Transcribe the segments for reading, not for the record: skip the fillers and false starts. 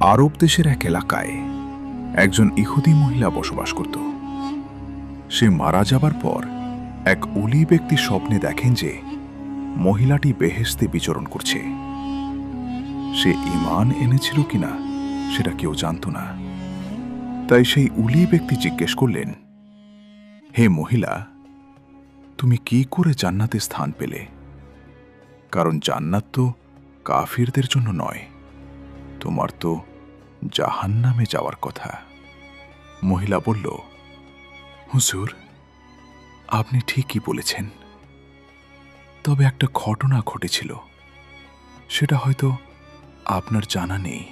আরব দেশের এক এলাকায় একজন ইহুদি মহিলা বসবাস করত। সে মারা যাবার পর এক ওলি ব্যক্তি স্বপ্নে দেখেন যে মহিলাটি বেহেশতে বিচরণ করছে। সে ঈমান এনেছিল কিনা সেটা কেউ জানত না। তাই সেই ওলি ব্যক্তি জিজ্ঞেস করলেন, হে মহিলা, তুমি কি করে জান্নাতে স্থান পেলে? কারণ জান্নাত তো কাফিরদের জন্য নয়, তোমার তো জাহান্নামে যাওয়ার কথা। মহিলা বলল, হুজুর, আপনি ঠিকই বলেছেন, তবে একটা ঘটনা ঘটেছিল, সেটা হয়তো আপনার জানা নেই।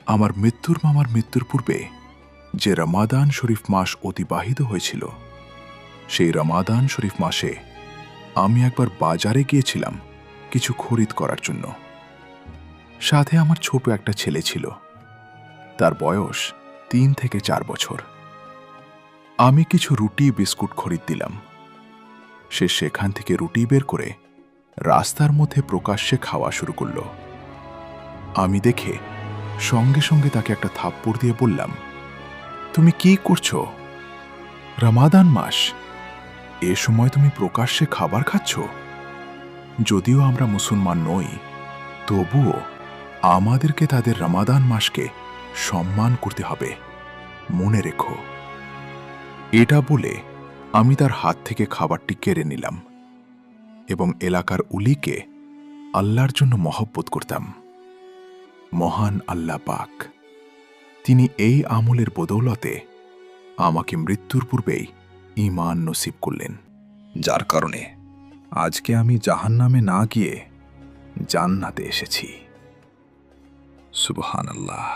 আমার মামার মৃত্যুর পূর্বে যে রমাদান শরীফ মাস অতিবাহিত হয়েছিল, সেই রমাদান শরীফ মাসে আমি একবার বাজারে গিয়েছিলাম কিছু খরিদ করার জন্য। সাথে আমার ছোট একটা ছেলে ছিল, তার বয়স 3 থেকে 4 বছর। আমি কিছু রুটি বিস্কুট খরিদ দিলাম। সে সেখান থেকে রুটি বের করে রাস্তার মধ্যে প্রকাশ্যে খাওয়া শুরু করল। আমি দেখে সঙ্গে সঙ্গে তাকে একটা থাপ্পড় দিয়ে বললাম, তুমি কি করছো? রমাদান মাস, এ সময় তুমি প্রকাশ্যে খাবার খাচ্ছ? যদিও আমরা মুসলমান নই, তবুও আমাদেরকে তাদের রমাদান মাসকে সম্মান করতে হবে, মনে রেখো। এটা বলে আমি তার হাত থেকে খাবারটি কেড়ে নিলাম এবং এলাকার উলিকে আল্লাহর জন্য মহব্বত করতাম। মহান আল্লাহ পাক, তিনি এই আমলের বদৌলতে আমাকে মৃত্যুর পূর্বেই ঈমান নসিব করলেন, যার কারণে আজকে আমি জাহান্নামে না গিয়ে জান্নাতে এসেছি। সুবহানাল্লাহ।